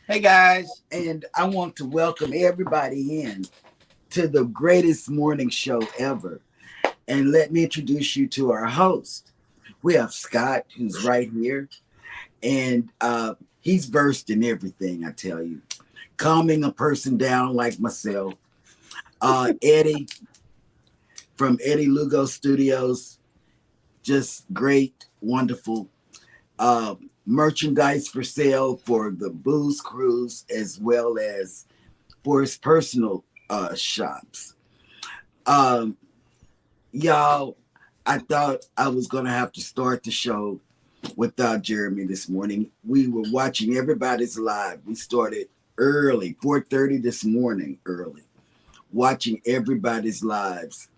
Hey guys. And I want to welcome everybody in to the greatest morning show ever. And let me introduce you to our host. We have Scott, who's right here, and he's versed in everything, I tell you. Calming a person down like myself. Eddie from Eddie Lugo Studios, just great, wonderful merchandise for sale for the booze cruise as well as for his personal shops. Um, y'all, I thought I was gonna have to start the show without Jeremy this morning. We were watching everybody's live. We started early, 4:30 this morning, early, watching everybody's lives,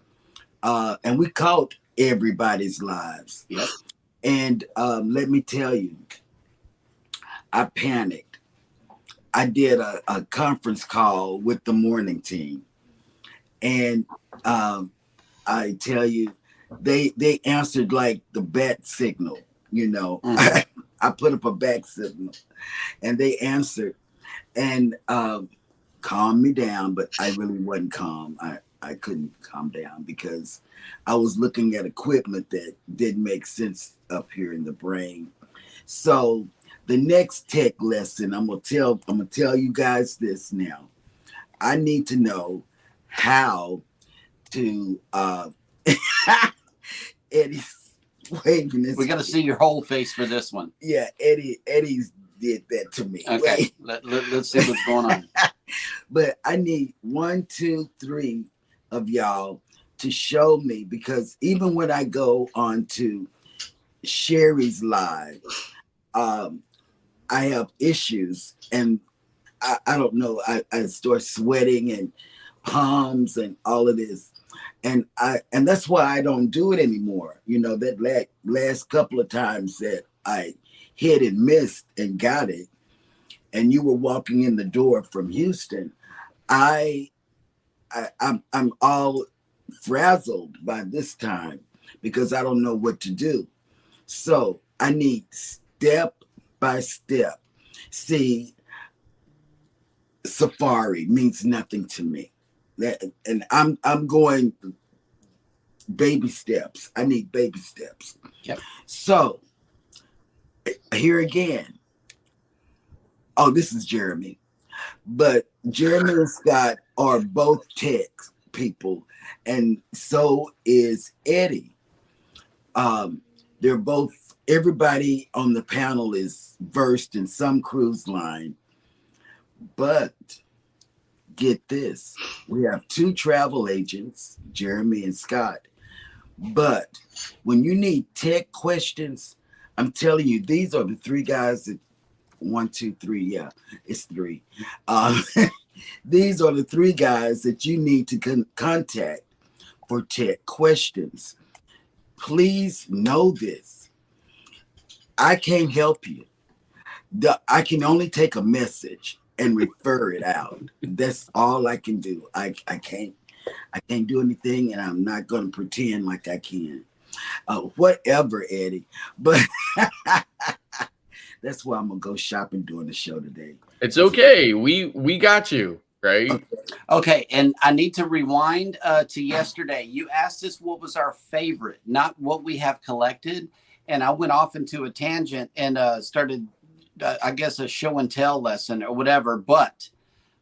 and we caught everybody's lives. Yep. And let me tell you, I panicked. I did a conference call with the morning team, and I tell you, they answered like the bat signal. You know, Mm-hmm. I put up a bat signal, and they answered and calmed me down. But I really wasn't calm. I couldn't calm down because I was looking at equipment that didn't make sense up here in the brain. So the next tech lesson, I'm gonna tell you guys this now. I need to know how to Eddie's waving his We're gonna see your whole face for this one. yeah, Eddie's did that to me. Okay. Wait. Let's see what's going on. But I need one, two, three of y'all to show me because even when I go on to Sherry's live, um, I have issues and I don't know. I start sweating and palms and all of this. And that's why I don't do it anymore. You know, that last couple of times that I hit and missed and got it, and you were walking in the door from Houston, I, I'm all frazzled by this time because I don't know what to do. So I need step by step. See, Safari means nothing to me. And I'm going baby steps. I need baby steps. Yep. So here again. Oh, this is Jeremy. But Jeremy and Scott are both tech people, and so is Eddie. Um, they're both. Everybody on the panel is versed in some cruise line, but get this: we have two travel agents, Jeremy and Scott. But when you need tech questions, I'm telling you, these are the three guys that one, two, three. Yeah, it's three. Um, these are the three guys that you need to contact for tech questions. Please know this. I can't help you. I can only take a message and refer it out. That's all I can do. I can't do anything, and I'm not going to pretend like I can. Whatever, Eddie. But that's why I'm gonna go shopping during the show today. It's okay. We got you, right? Okay. Okay, and I need to rewind to yesterday. You asked us what was our favorite, not what we have collected. And I went off into a tangent and started, I guess, a show and tell lesson or whatever. But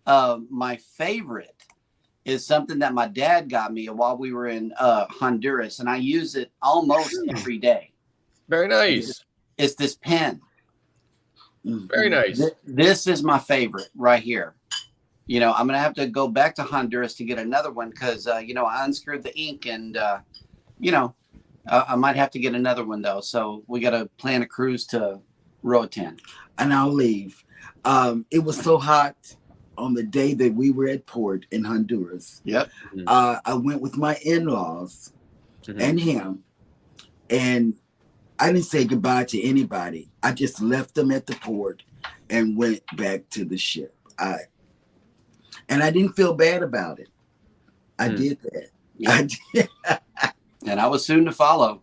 my favorite is something that my dad got me while we were in Honduras, and I use it almost every day. Very nice. It's this pen. Very Mhm. nice. This is my favorite right here. You know, I'm gonna have to go back to Honduras to get another one because I unscrewed the ink and you know I might have to get another one though. So we got to plan a cruise to Roatan. And I'll leave. It was so hot on the day that we were at port in Honduras. Yep. I went with my in-laws Mhm. and him, and I didn't say goodbye to anybody. I just left them at the port and went back to the ship. And I didn't feel bad about it. I Hmm. did that. Yep. I did. And I was soon to follow.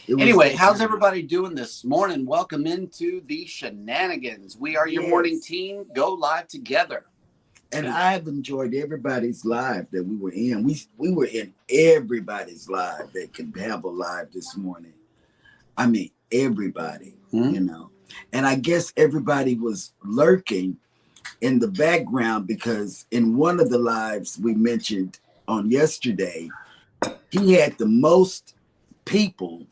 Anyway, how's everybody doing this morning? Welcome into the shenanigans. We are your morning team. Go live together. And I've enjoyed everybody's live that we were in. We were in everybody's live that could have a live this morning. I mean, everybody, you know. And I guess everybody was lurking in the background because in one of the lives we mentioned on yesterday, he had the most people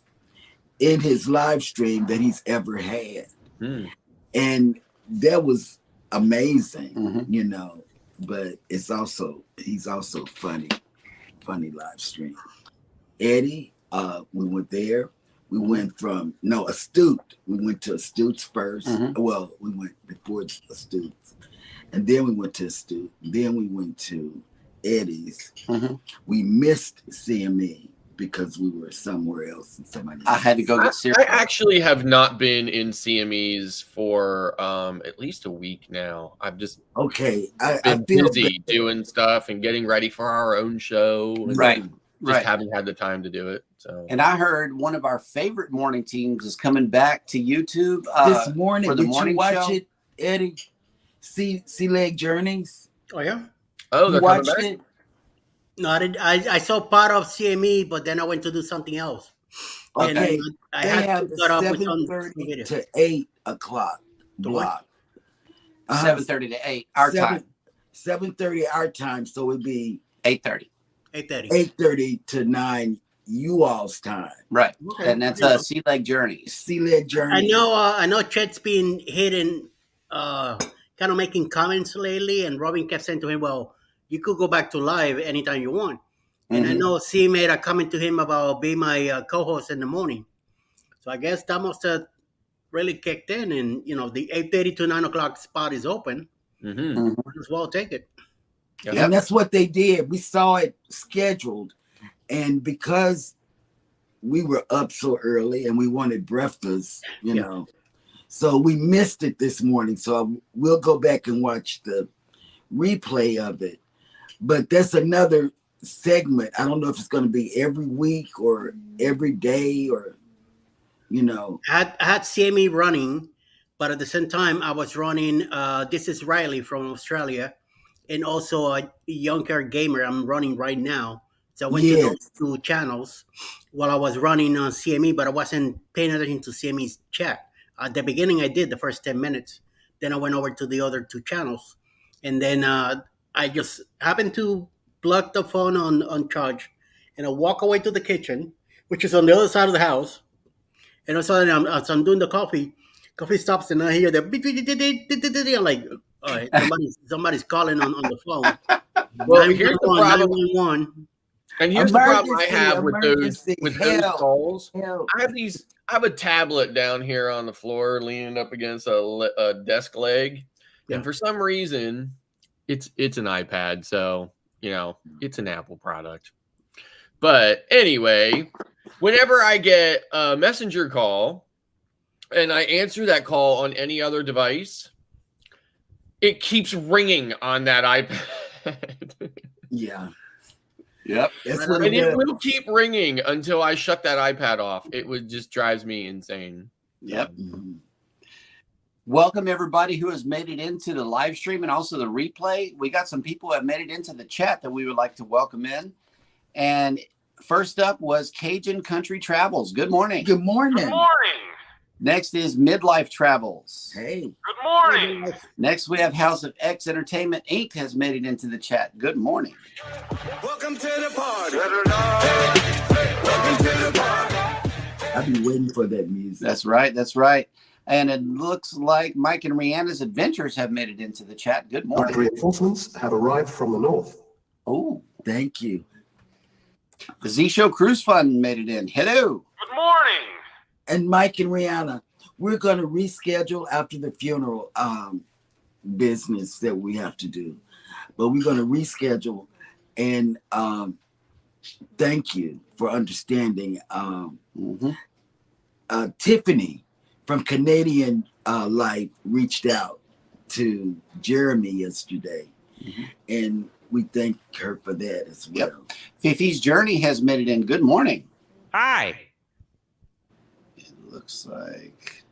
in his live stream that he's ever had. And that was amazing, you know. But he's also funny live stream. Eddie, we went there. We went from Astute. We went to Astute's first. Well, we went before Astute's, and then we went to Astute. Then we went to Eddie's. We missed CME because we were somewhere else and somebody. I had to go get cereal. I actually have not been in CME's for at least a week now. I've just I've been busy doing stuff and getting ready for our own show. Right. Haven't had the time to do it. So. And I heard one of our favorite morning teams is coming back to YouTube this morning. For the Did morning you watch show. it, Eddie? Sea Leg Journeys. Oh yeah. Oh, they're coming back. It? No, I saw part of CME, but then I went to do something else. Okay, And I they had have to the cut off with 7:30 to 8 o'clock block. 7:30 to 8 our time. 7:30 our time, so it'd be 8:30. 8:30. 8:30 to 9 you all's time. Right. Okay. And that's Sea Leg Journeys. Sea Leg Journeys. I know Chet's been hitting kind of making comments lately, and Robin kept saying to him, well, you could go back to live anytime you want. And I know C made a comment to him about being my co-host in the morning. So I guess that must have really kicked in, and the 8:30 to 9 o'clock spot is open. Might as well take it. Yep. And that's what they did. We saw it scheduled, and because we were up so early and we wanted breakfast, you know, so we missed it this morning. So we'll go back and watch the replay of it. But that's another segment. I don't know if it's going to be every week or every day or, I had CME running, but at the same time, I was running This is Riley from Australia, and also a Young Care Gamer I'm running right now. So I went to those two channels while I was running on CME, but I wasn't paying attention to CME's chat. At the beginning, I did the first 10 minutes. Then I went over to the other two channels. And then I just happened to plug the phone on charge, and I walk away to the kitchen, which is on the other side of the house. And all of a sudden, as I'm doing the coffee stops, and I hear the I'm like, all right, somebody's calling on the phone. Well, here's the problem. 911. And here's the problem I have with those calls. Help. I have a tablet down here on the floor, leaning up against a desk leg, and for some reason, it's an iPad, so it's an Apple product. But anyway, whenever I get a messenger call and I answer that call on any other device, it keeps ringing on that iPad. Yeah. Yep. And it will keep ringing until I shut that iPad off. It just drives me insane. Yep. Welcome everybody who has made it into the live stream and also the replay. We got some people who have made it into the chat that we would like to welcome in. And first up was Cajun Country Travels. Good morning. Good morning. Good morning. Next is Midlife Travels. Hey. Good morning. Next we have House of X Entertainment Inc. has made it into the chat. Good morning. Welcome to the party. Welcome to the party. I've been waiting for that music. That's right. That's right. And it looks like Mike and J&S Adventures have made it into the chat. Good morning. Reinforcements have arrived from the north. Oh, Thank you. the Z Show Cruise Fund made it in. Hello. Good morning. And Mike and Rihanna, we're going to reschedule after the funeral business that we have to do. But we're going to reschedule. And thank you for understanding. Tiffany from Canadian Life reached out to Jeremy yesterday. And we thank her for that as well. Fifi's Journey has made it in. Good morning. Hi. looks like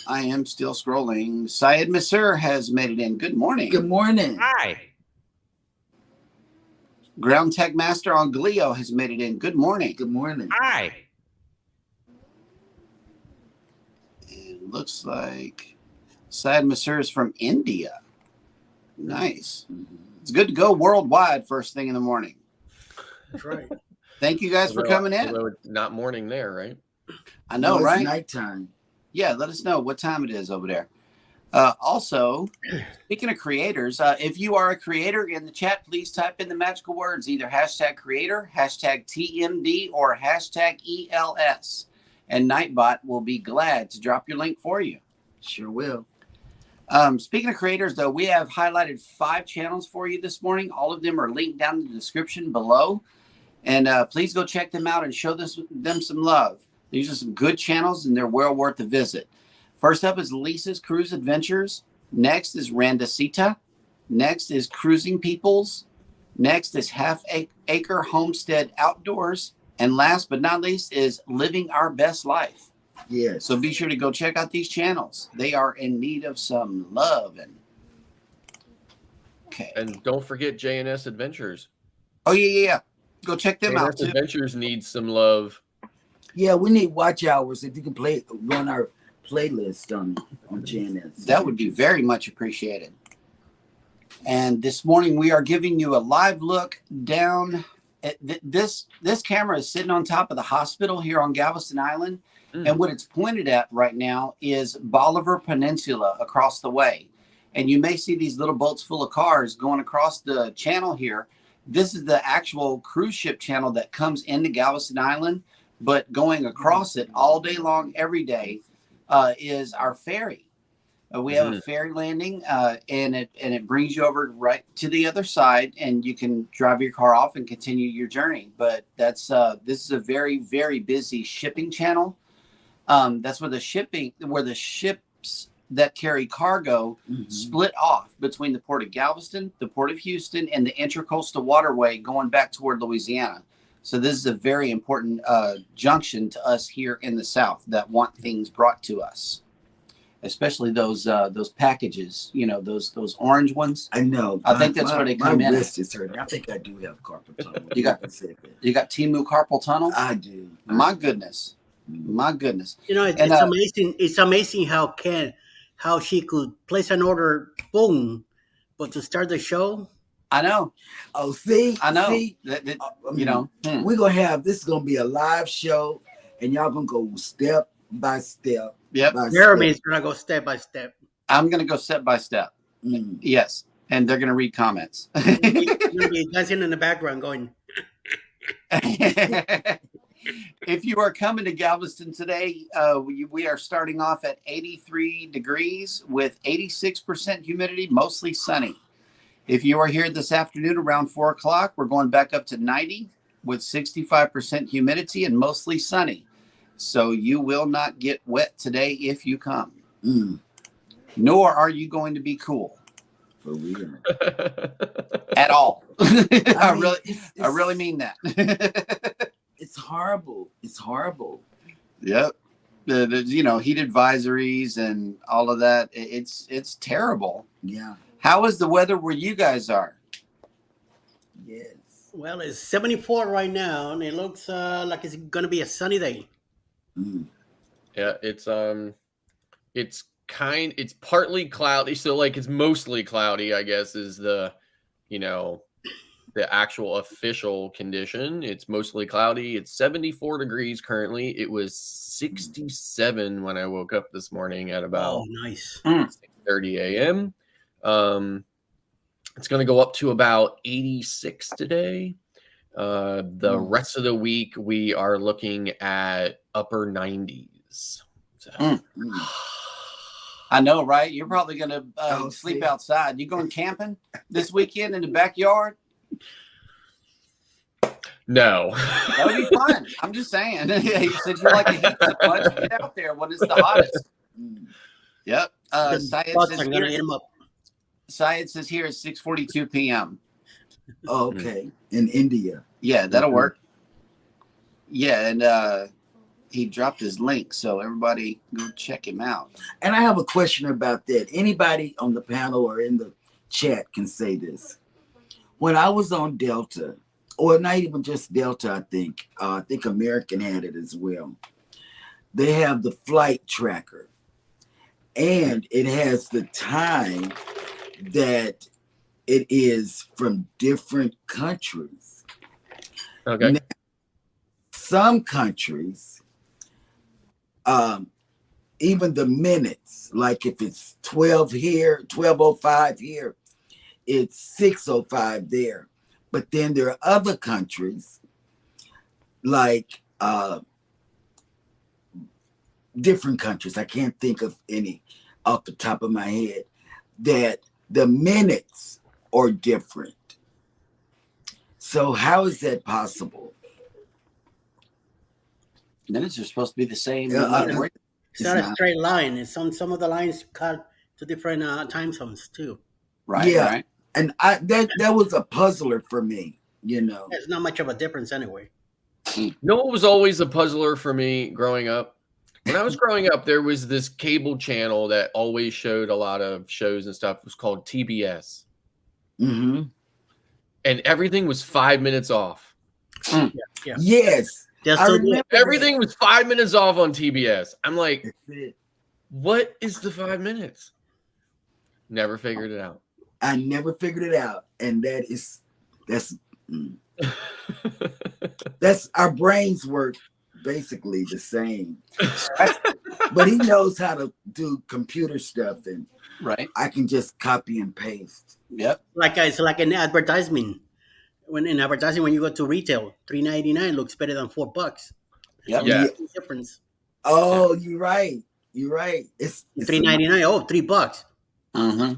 I am still scrolling. Syed Masur has made it in. Good morning. Good morning. Hi. Ground Tech Master on Glio has made it in. Good morning. Good morning. Hi. It looks like Syed Masur is from India. Nice. It's good to go worldwide first thing in the morning. That's right. Thank you guys for coming in. Although it's not morning there, right? I know, It's right? nighttime. Yeah, let us know what time it is over there. Also, speaking of creators, if you are a creator in the chat, please type in the magical words, either hashtag creator, hashtag TMD, or hashtag ELS. And Nightbot will be glad to drop your link for you. Sure will. Speaking of creators, though, we have highlighted 5 channels for you this morning. All of them are linked down in the description below. And please go check them out and show them some love. These are some good channels, and they're well worth a visit. First up is Lisa's Cruise Adventures. Next is Randacita. Next is Cruising Peoples. Next is Half Acre Homestead Outdoors. And last but not least is Living Our Best Life. Yes. So be sure to go check out these channels. They are in need of some love. Okay. And don't forget J&S Adventures. Oh, yeah. Go check them out, J&S too. Adventures needs some love. Yeah, we need watch hours. If you can run our playlist on J&S. That would be very much appreciated. And this morning we are giving you a live look down at this camera is sitting on top of the hospital here on Galveston Island. And what it's pointed at right now is Bolivar Peninsula across the way. And you may see these little boats full of cars going across the channel here. This is the actual cruise ship channel that comes into Galveston Island, but going across it all day long, every day, is our ferry. We have a ferry landing, and it brings you over right to the other side, and you can drive your car off and continue your journey. But this is a very, very busy shipping channel. That's where the ships that carry cargo split off between the Port of Galveston, the Port of Houston, and the Intracoastal Waterway going back toward Louisiana. So this is a very important junction to us here in the South that want things brought to us, especially those packages. You know, those orange ones. I know. I think that's where they come in. My wrist is hurting. I think I do have carpal tunnel. You got Timu carpal tunnel? I do. My goodness. You know, it's amazing. It's amazing how she could place an order, boom, but to start the show. I know. Oh, see, I know. See? You know, we're gonna have this is gonna be a live show, and y'all gonna go step by step. Yep. Jeremy's gonna go step by step. I'm gonna go step by step. Yes, and they're gonna read comments. You're gonna be dancing in the background, going. If you are coming to Galveston today, we are starting off at 83 degrees with 86% humidity, mostly sunny. If you are here this afternoon around 4 o'clock, we're going back up to 90 with 65% humidity and mostly sunny. So you will not get wet today if you come. Nor are you going to be cool. For real. At all. I mean, really mean that. It's horrible. It's horrible. Yep. Heat advisories and all of that. It's terrible. Yeah. How is the weather where you guys are? Yes. Well, it's 74 right now, and it looks like it's gonna be a sunny day. Yeah, it's partly cloudy, so like it's mostly cloudy, I guess, is the actual official condition. It's mostly cloudy. It's 74 degrees currently. It was 67 when I woke up this morning at about nice 6:30 a.m. It's going to go up to about 86 today. The rest of the week, we are looking at upper 90s. So. I know, right? You're probably going to sleep outside. You going camping this weekend in the backyard? No. That would be fun. I'm just saying. You said you like to heat so much. Get out there when it's the hottest. Yep. Syed says here it's 6:42 p.m. Oh, okay. In India. Yeah, that'll work. Yeah, and he dropped his link, so everybody go check him out. And I have a question about that. Anybody on the panel or in the chat can say this. When I was on Delta, or not even just Delta, I think American had it as well. They have the flight tracker, and it has the time that it is from different countries. Okay. Now, some countries, even the minutes, like if it's 12 here, 12:05 here, it's 6:05 there. But then there are other countries, like different countries, I can't think of any off the top of my head, that the minutes are different. So how is that possible? Minutes are supposed to be the same. It's not a straight line. It's some of the lines cut to different time zones too. Right. Yeah. Right. And that was a puzzler for me, There's not much of a difference anyway. You know what was always a puzzler for me growing up? When I was growing up, there was this cable channel that always showed a lot of shows and stuff. It was called TBS. Mm-hmm. And everything was 5 minutes off. Yeah. Yes. I remember Everything was 5 minutes off on TBS. I'm like, That's it. what is the 5 minutes? Never figured it out. I never figured it out. And that's our brains work basically the same. But he knows how to do computer stuff, and Right. I can just copy and paste. Yep. It's like an advertisement. When in advertising, when you go to retail, $3.99 looks better than $4. Yep. Yeah. The difference. Oh, you're right. You're right. It's $3.99. Oh, $3. Mm-hmm.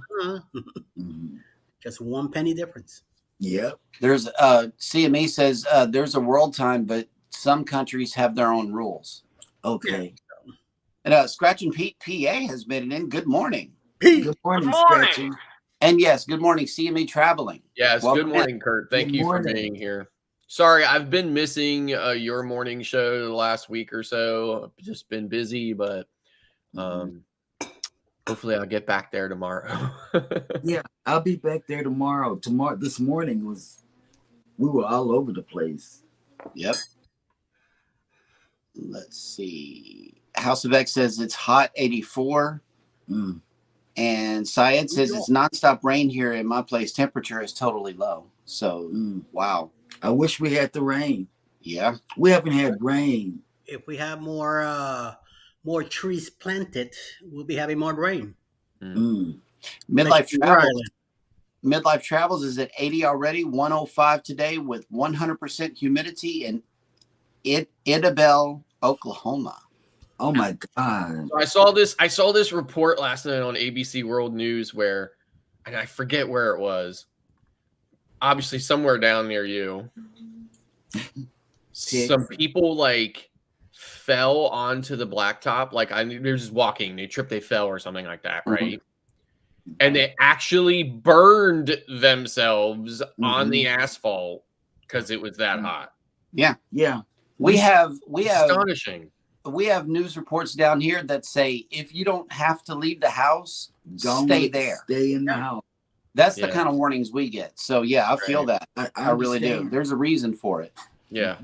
Mhm. Just 1 penny difference. Yep. There's CME says there's a world time, but some countries have their own rules. Okay. And Scratch and Pete PA has made it in. Good morning. Good morning, Scratchy. And yes, good morning, CME Traveling. Yes, Welcome good morning, Kurt. Thank Good you for morning. being here. Sorry, I've been missing your morning show the last week or so. I've just been busy, but hopefully I'll get back there tomorrow. Yeah, I'll be back there tomorrow. This morning we were all over the place. Yep. Let's see. House of X says it's hot 84. Mm. And Syed says it's nonstop rain here in my place. Temperature is totally low. So, wow. I wish we had the rain. Yeah. We haven't had rain. If we have more trees planted, we'll be having more rain. Mm. Midlife Travels is at 80 already, 105 today with 100% humidity in Idabel, Oklahoma. Oh my God. So I saw this report last night on ABC World News and I forget where it was. Obviously somewhere down near you. Some people fell onto the blacktop. They're just walking. They tripped, they fell or something like that, right? And they actually burned themselves on the asphalt because it was that hot. Yeah. Yeah. We have Astonishing. We have news reports down here that say if you don't have to leave the house, stay there. Stay in the house. That's the kind of warnings we get. So yeah, I feel that. I really do. There's a reason for it. Yeah.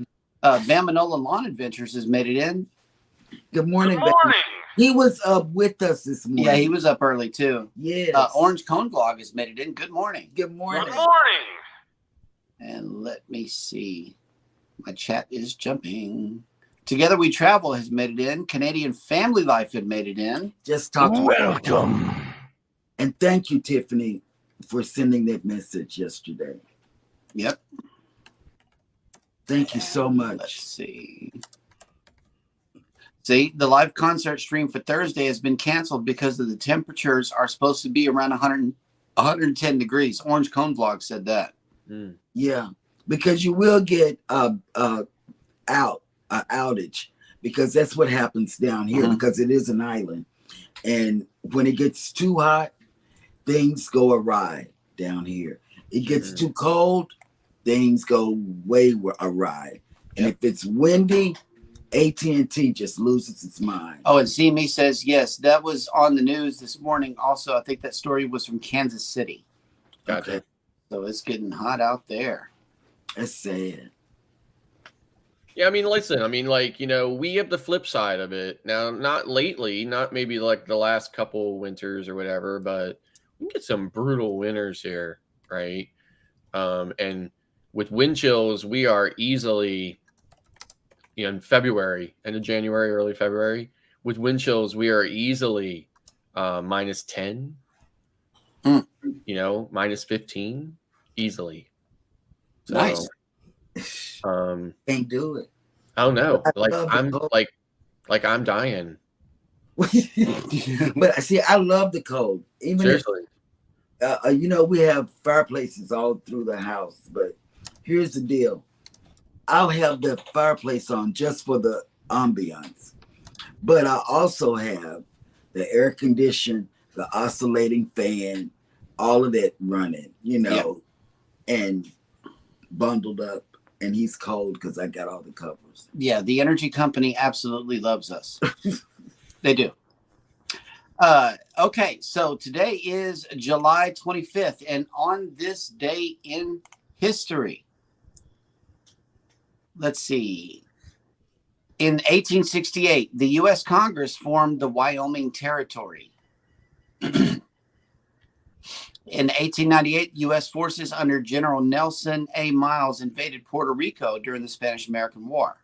Bamanola Lawn Adventures has made it in. Good morning. Good morning. He was up with us this morning. Yeah, he was up early too. Yes. Orange Cone Vlog has made it in. Good morning. Good morning. Good morning. And let me see. My chat is jumping. Together We Travel has made it in. Canadian Family Life had made it in. Just talking. Welcome. And thank you, Tiffany, for sending that message yesterday. Yep. Thank you so much. Let's see. See, the live concert stream for Thursday has been canceled because of the temperatures are supposed to be around 110 degrees. Orange Cone Vlog said that. Yeah, because you will get outage, because that's what happens down here, because it is an island. And when it gets too hot, things go awry down here. It gets too cold, things go way awry. And if it's windy, AT&T just loses its mind. Oh, and CME says, yes, that was on the news this morning. Also, I think that story was from Kansas City. Gotcha. Okay. So it's getting hot out there. That's sad. Yeah, I mean, listen, I mean, like, you know, we have the flip side of it. Now, not lately, not maybe like the last couple winters or whatever, but we can get some brutal winters here, right? And with wind chills, we are easily in February, end of January, early February. With wind chills, we are easily minus 10, you know, minus 15, easily. So, Nice. Can't do it. I don't know. But I Like love the I'm cold. like I'm dying. But see, I love the cold. Even Seriously. if, you know, we have fireplaces all through the house. But here's the deal: I'll have the fireplace on just for the ambiance. But I also have the air condition, the oscillating fan, all of that running, you know, and bundled up. And he's cold because I got all the covers. Yeah, the energy company absolutely loves us. They do. Okay, so today is July 25th, and on this day in history, let's see. In 1868, the U.S. Congress formed the Wyoming Territory. In 1898, U.S. forces under General Nelson A. Miles invaded Puerto Rico during the Spanish-American War.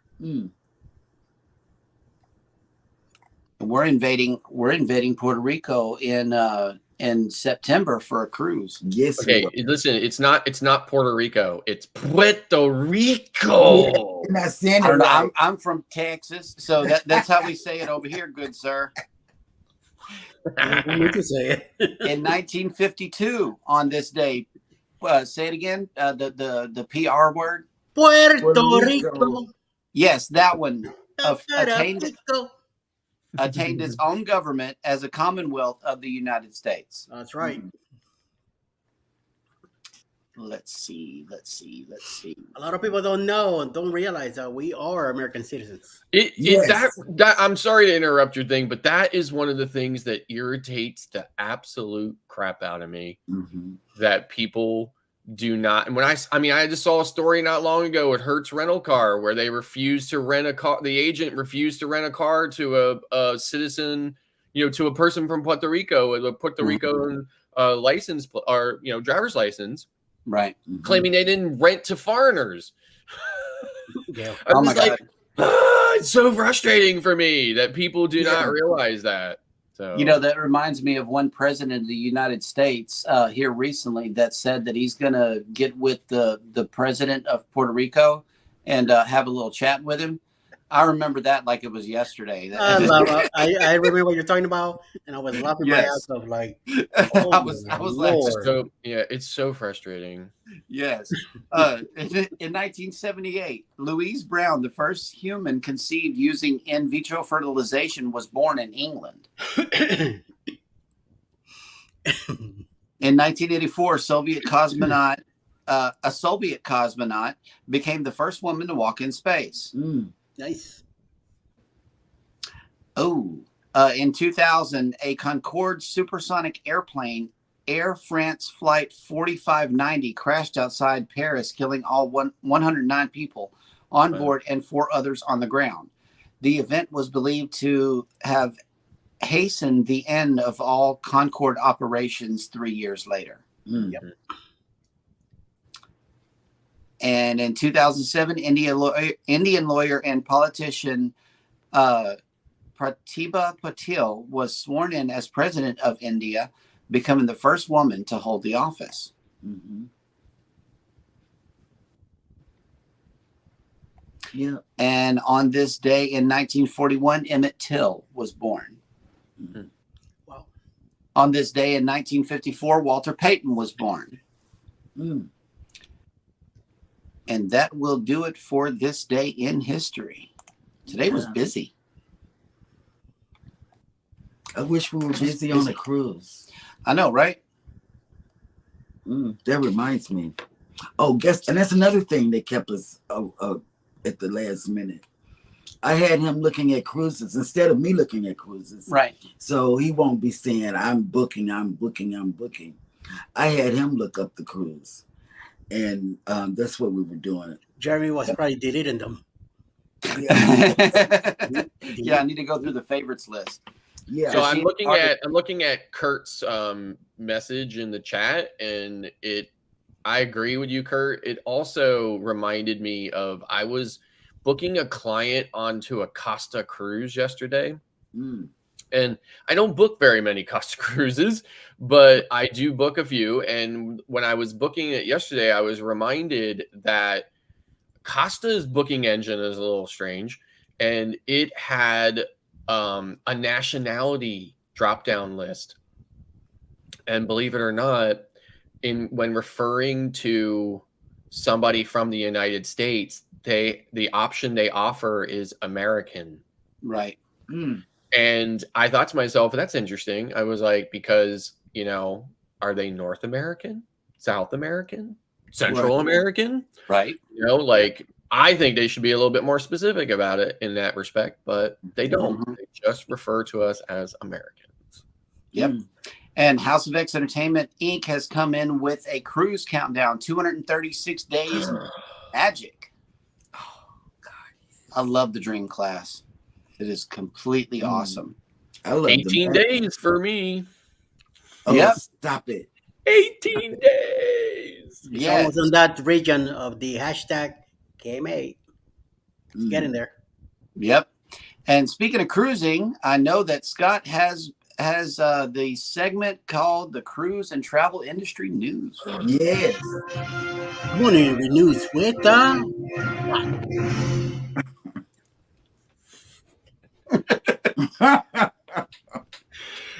We're invading Puerto Rico in September for a cruise. Yes. Okay, listen, it's not Puerto Rico, it's Puerto Rico. You're not saying I it don't know. right. I'm from Texas, so that's how we say it over here, good sir. You can say it. In 1952, on this day, say it again. The PR word. Puerto Puerto Rico. Rico. Yes, that one Attained. attained its own government as a Commonwealth of the United States. That's right. Let's see. A lot of people don't know and don't realize that we are American citizens. That I'm sorry to interrupt your thing, but that is one of the things that irritates the absolute crap out of me. That people do not. And when I just saw a story not long ago at Hertz Rental Car where they refused to rent a car. The agent refused to rent a car to a citizen, you know, to a person from Puerto Rico with a Puerto Rico license or driver's license. Right. Claiming they didn't rent to foreigners. Yeah. Oh my God. It's so frustrating for me that people do not realize that. So that reminds me of one president of the United States here recently that said that he's going to get with the president of Puerto Rico and have a little chat with him. I remember that like it was yesterday. I remember what you're talking about, and I was laughing my ass off. Like, oh, I was like, it's so frustrating. Yes. In 1978, Louise Brown, the first human conceived using in vitro fertilization, was born in England. In 1984, a Soviet cosmonaut became the first woman to walk in space. Nice. In 2000, a Concorde supersonic airplane, Air France Flight 4590, crashed outside Paris, killing all 109 people on board and 4 others on the ground. The event was believed to have hastened the end of all Concorde operations 3 years later. Yep. And in 2007, Indian lawyer and politician Pratibha Patil was sworn in as president of India, becoming the first woman to hold the office. Yeah. And on this day in 1941, Emmett Till was born. Wow. On this day in 1954, Walter Payton was born. And that will do it for this day in history. Today was busy. I wish we were busy on a cruise. I know, right? That reminds me. And that's another thing that kept us at the last minute. I had him looking at cruises instead of me looking at cruises. Right. So he won't be saying, I'm booking. I had him look up the cruise. And that's what we were doing. Jeremy was probably deleting them. Yeah, I need to go through the favorites list. Yeah. So I'm looking at Kurt's message in the chat, and I agree with you, Kurt. It also reminded me of I was booking a client onto a Costa cruise yesterday. And I don't book very many Costa cruises, but I do book a few. And when I was booking it yesterday, I was reminded that Costa's booking engine is a little strange, and it had a nationality drop-down list. And believe it or not, when referring to somebody from the United States, the option they offer is American. Right. And I thought to myself, that's interesting. I was like, because, are they North American, South American, Central American? Right. I think they should be a little bit more specific about it in that respect, but they don't. They just refer to us as Americans. Yep. And House of X Entertainment Inc. has come in with a cruise countdown, 236 days of magic. Oh, God. I love the Dream Class. It is completely awesome. I love 18 days for me. Oh, yep. Stop it. 18 days. It's almost on that region of the hashtag KMA. Get in there. Yep. And speaking of cruising, I know that Scott has the segment called the Cruise and Travel Industry News. Yes. Come on in the news with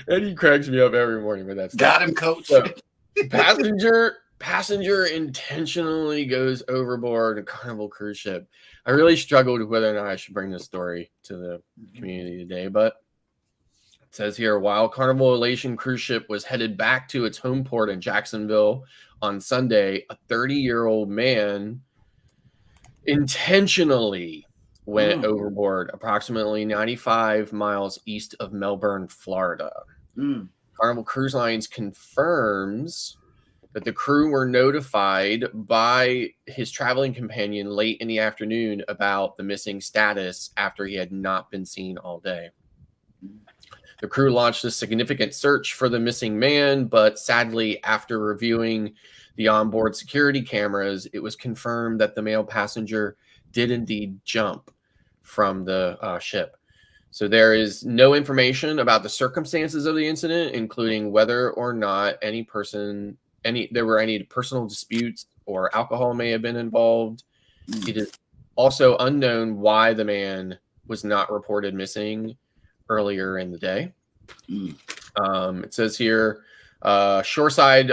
And he cracks me up every morning with that stuff. Got him, coach. So, passenger intentionally goes overboard in Carnival cruise ship. I really struggled with whether or not I should bring this story to the community today, but it says here, while Carnival Elation cruise ship was headed back to its home port in Jacksonville on Sunday, a 30-year-old man intentionally went overboard approximately 95 miles east of Melbourne, Florida. Carnival Cruise Lines confirms that the crew were notified by his traveling companion late in the afternoon about the missing status after he had not been seen all day. The crew launched a significant search for the missing man, but sadly, after reviewing the onboard security cameras, it was confirmed that the male passenger did indeed jump from the ship. So there is no information about the circumstances of the incident, including whether or not there were any personal disputes or alcohol may have been involved. It is also unknown why the man was not reported missing earlier in the day. It says here, shoreside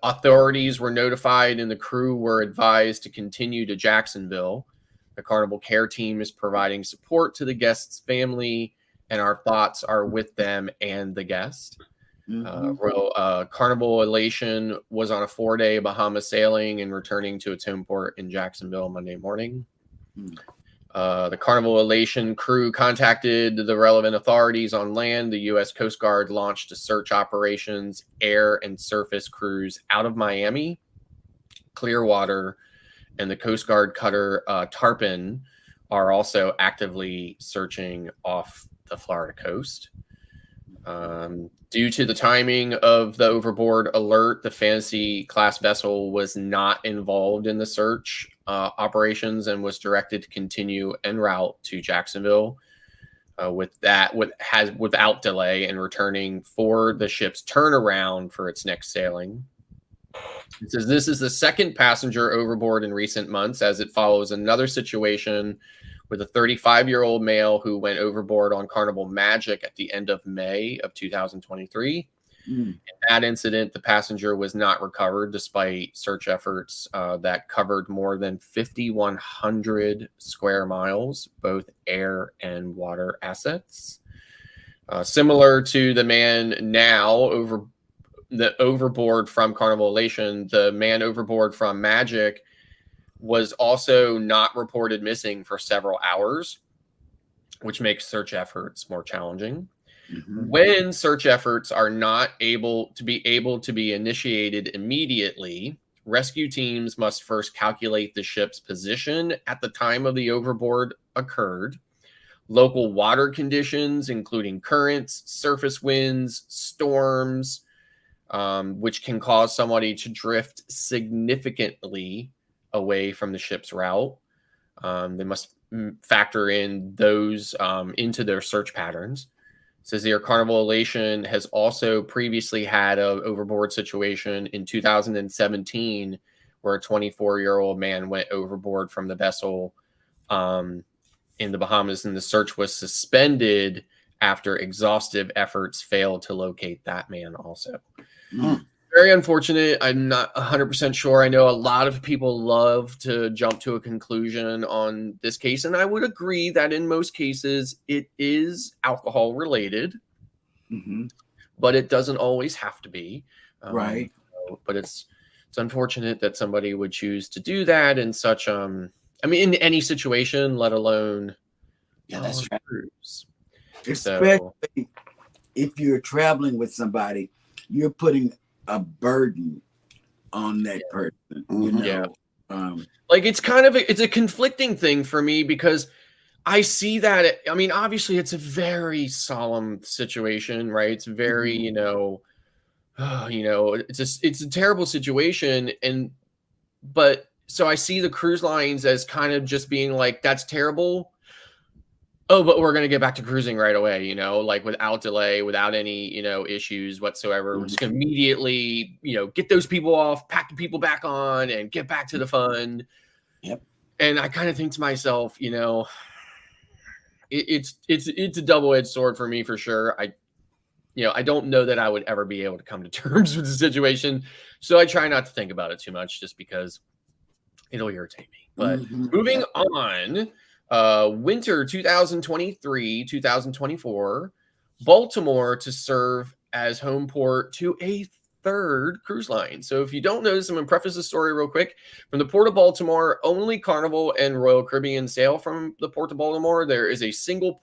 authorities were notified and the crew were advised to continue to Jacksonville. The Carnival Care Team is providing support to the guest's family, and our thoughts are with them and the guest. Carnival Elation was on a 4-day Bahama sailing and returning to its home port in Jacksonville Monday morning. The Carnival Elation crew contacted the relevant authorities on land. The U.S. Coast Guard launched a search operations, air and surface crews out of Miami, Clearwater, and the Coast Guard cutter Tarpon are also actively searching off the Florida coast. Due to the timing of the overboard alert, the Fantasy class vessel was not involved in the search operations and was directed to continue en route to Jacksonville without delay and returning for the ship's turnaround for its next sailing. It says this is the second passenger overboard in recent months, as it follows another situation with a 35-year-old male who went overboard on Carnival Magic at the end of May of 2023. In that incident, the passenger was not recovered despite search efforts that covered more than 5,100 square miles, both air and water assets. Similar to the man now overboard from Carnival Elation, the man overboard from Magic was also not reported missing for several hours, which makes search efforts more challenging. When search efforts are not able to be initiated immediately, rescue teams must first calculate the ship's position at the time of the overboard occurred, local water conditions, including currents, surface winds, storms, which can cause somebody to drift significantly away from the ship's route. They must factor in those into their search patterns. It says here, Carnival Elation has also previously had an overboard situation in 2017 where a 24-year-old man went overboard from the vessel in the Bahamas, and the search was suspended after exhaustive efforts failed to locate that man also. Very unfortunate. I'm not 100% sure. I know a lot of people love to jump to a conclusion on this case, and I would agree that in most cases it is alcohol related, but it doesn't always have to be. Right. But it's unfortunate that somebody would choose to do that in such I mean, in any situation, let alone that's right. cruise. Especially if you're traveling with somebody, you're putting a burden on that person, you know. Like it's kind of it's a conflicting thing for me because I see that. I mean, obviously, it's a very solemn situation, right? It's very, it's a terrible situation, but so I see the cruise lines as kind of just being like, that's terrible. Oh, but we're going to get back to cruising right away, like without delay, without any, issues whatsoever. We're just going to immediately, get those people off, pack the people back on, and get back to the fun. Yep. And I kind of think to myself, it's a double-edged sword for me for sure. I don't know that I would ever be able to come to terms with the situation. So I try not to think about it too much just because it'll irritate me. But moving on. Winter 2023-2024, Baltimore to serve as home port to a third cruise line. So if you don't know this, I'm going to preface the story real quick. From the Port of Baltimore, only Carnival and Royal Caribbean sail from the Port of Baltimore. There is a single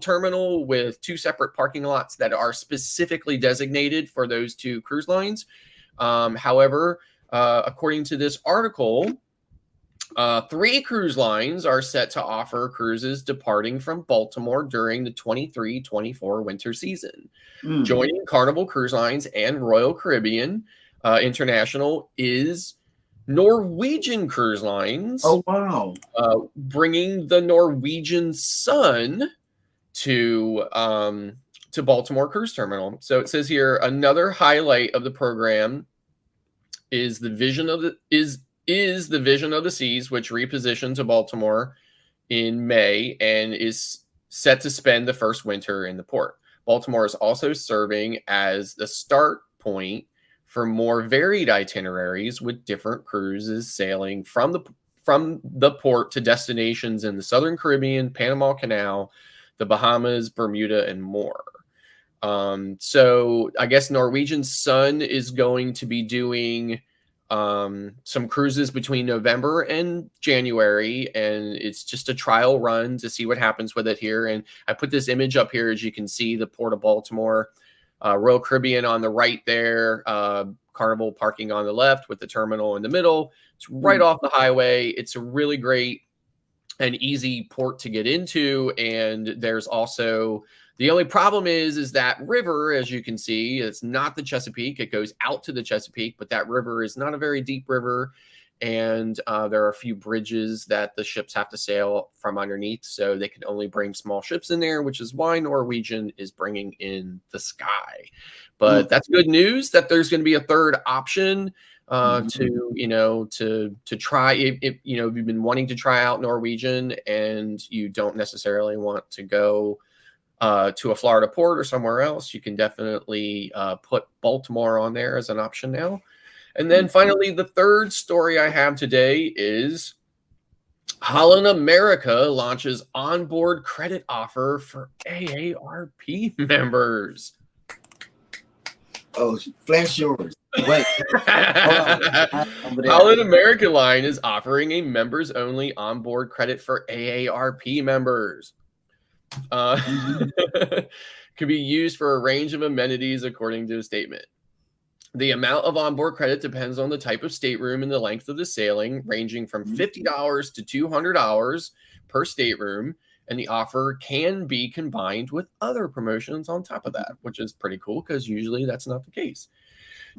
terminal with two separate parking lots that are specifically designated for those two cruise lines. However, according to this article, 3 cruise lines are set to offer cruises departing from Baltimore during the 23-24 winter season. Joining Carnival Cruise Lines and Royal Caribbean International is Norwegian Cruise Lines. Oh, wow. Bringing the Norwegian Sun to Baltimore Cruise Terminal. So it says here, another highlight of the program is the Vision of the Seas, which repositioned to Baltimore in May and is set to spend the first winter in the port. Baltimore is also serving as the start point for more varied itineraries with different cruises sailing from the port to destinations in the Southern Caribbean, Panama Canal, the Bahamas, Bermuda, and more. So I guess Norwegian Sun is going to be doing some cruises between November and January, and it's just a trial run to see what happens with it here. And I put this image up here, as you can see, the Port of Baltimore, Royal Caribbean on the right there, Carnival parking on the left with the terminal in the middle. It's right off the highway. It's a really great and easy port to get into, and there's also the only problem is that river, as you can see, it's not the Chesapeake. It goes out to the Chesapeake, but that river is not a very deep river. And there are a few bridges that the ships have to sail from underneath. So they can only bring small ships in there, which is why Norwegian is bringing in the Sky. But that's good news that there's going to be a third option to try. If you've been wanting to try out Norwegian and you don't necessarily want to go to a Florida port or somewhere else, you can definitely put Baltimore on there as an option now. And then finally, the third story I have today is Holland America launches onboard credit offer for AARP members. Oh, flash yours. Wait, hold on. Over there. Holland America Line is offering a members-only onboard credit for AARP members. Can be used for a range of amenities according to a statement. The amount of onboard credit depends on the type of stateroom and the length of the sailing, ranging from $50 to $200 per stateroom. And the offer can be combined with other promotions on top of that, which is pretty cool because usually that's not the case.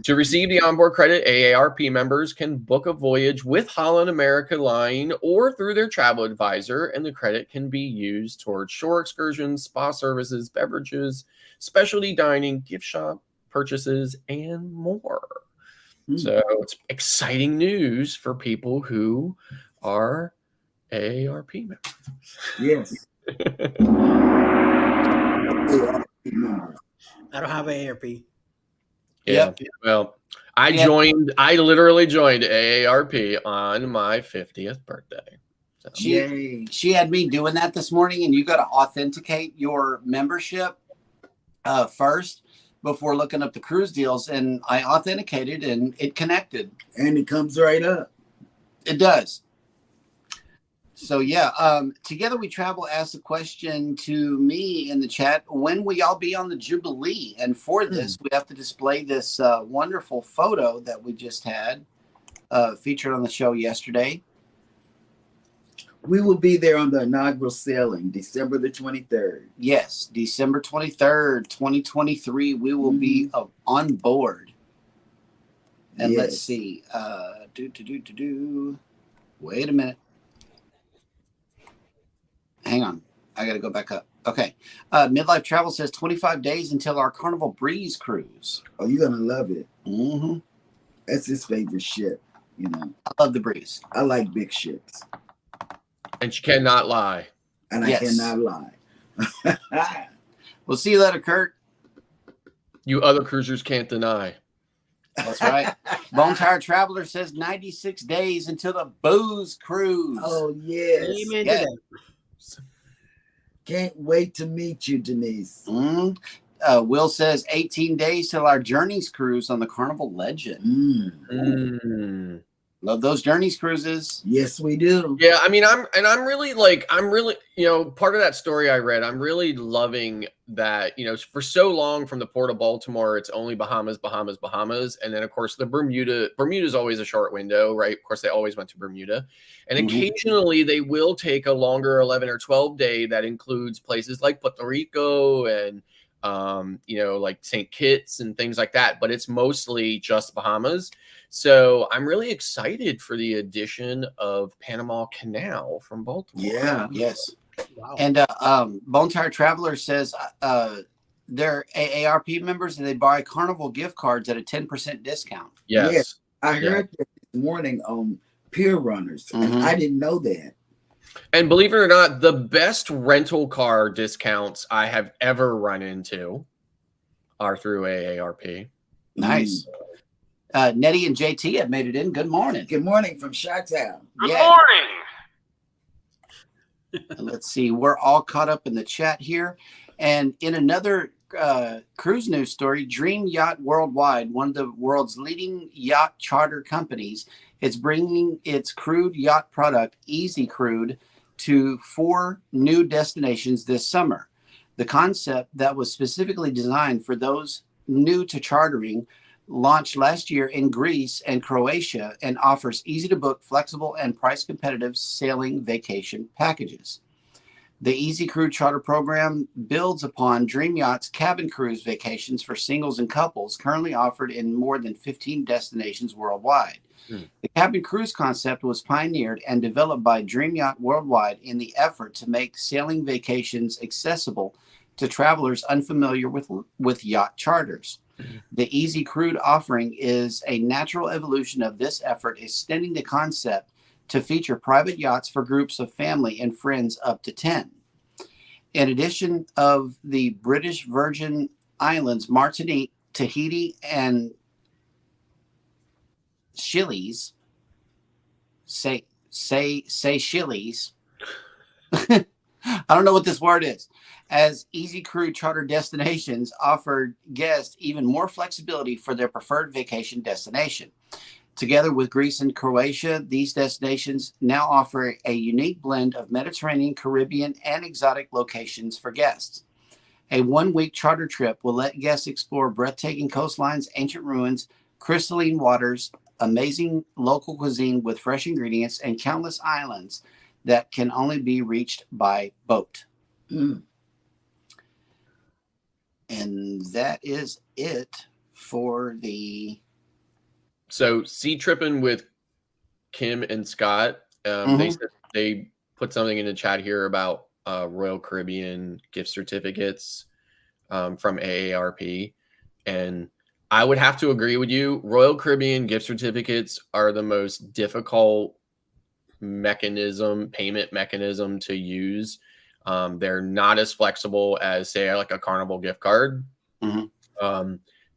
To receive the onboard credit, AARP members can book a voyage with Holland America Line or through their travel advisor, and the credit can be used towards shore excursions, spa services, beverages, specialty dining, gift shop purchases, and more. So it's exciting news for people who are AARP members. Yes. I don't have an ARP. Yeah. Well, I literally joined AARP on my 50th birthday. So. She had me doing that this morning, and you got to authenticate your membership first before looking up the cruise deals. And I authenticated, and it connected. And it comes right up. It does. So yeah, Together We Travel asked a question to me in the chat: when will y'all be on the Jubilee? And for this, we have to display this wonderful photo that we just had featured on the show yesterday. We will be there on the inaugural sailing, December the 23rd. Yes, December 23rd, 2023. We will be on board. And let's see. Wait a minute. Hang on. I got to go back up. Okay. Midlife Travel says 25 days until our Carnival Breeze cruise. Oh, you're going to love it. Mm-hmm. That's his favorite ship, you know. I love the Breeze. I like big ships. And she cannot lie. And I cannot lie. We'll see you later, Kurt. You other cruisers can't deny. That's right. Bone Tired Traveler says 96 days until the booze cruise. Oh, yes. Amen to that. Can't wait to meet you, Denise. Will says 18 days till our Journeys cruise on the Carnival Legend. Love those Journeys cruises. Yes, we do. Yeah, I mean, I'm really, you know, part of that story I read, I'm really loving that, you know, for so long from the port of Baltimore, it's only Bahamas. And then, of course, Bermuda is always a short window, right? Of course, they always went to Bermuda. And occasionally they will take a longer 11 or 12 day that includes places like Puerto Rico and, you know, like St. Kitts and things like that. But it's mostly just Bahamas. So I'm really excited for the addition of Panama Canal from Baltimore. Yeah. Yes. Wow. And Bone Tired Traveler says they're AARP members and they buy Carnival gift cards at a 10% discount. Yes. I heard that this morning on Pier Runners, and I didn't know that. And believe it or not, the best rental car discounts I have ever run into are through AARP. Nice. Nettie and JT have made it in. Good morning. Good morning from Chi-Town. Good morning. Let's see. We're all caught up in the chat here. And in another cruise news story, Dream Yacht Worldwide, one of the world's leading yacht charter companies, is bringing its crude yacht product, Easy Crude, to 4 new destinations this summer. The concept that was specifically designed for those new to chartering launched last year in Greece and Croatia and offers easy to book, flexible, and price competitive sailing vacation packages. The Easy Cruise Charter program builds upon Dream Yacht's cabin cruise vacations for singles and couples, currently offered in more than 15 destinations worldwide. The cabin cruise concept was pioneered and developed by Dream Yacht Worldwide in the effort to make sailing vacations accessible to travelers unfamiliar with yacht charters. The Easy Crude offering is a natural evolution of this effort, extending the concept to feature private yachts for groups of family and friends up to 10. In addition of the British Virgin Islands, Martinique, Tahiti, and Seychelles, I don't know what this word is. As Easy Crew charter destinations offered guests even more flexibility for their preferred vacation destination. Together with Greece and Croatia, these destinations now offer a unique blend of Mediterranean, Caribbean, and exotic locations for guests. A 1 week charter trip will let guests explore breathtaking coastlines, ancient ruins, crystalline waters, amazing local cuisine with fresh ingredients, and countless islands that can only be reached by boat. Mm. And that is it for the. So sea tripping with Kim and Scott. They said they put something in the chat here about Royal Caribbean gift certificates from AARP, and I would have to agree with you. Royal Caribbean gift certificates are the most difficult payment mechanism to use. They're not as flexible as, say, like a Carnival gift card.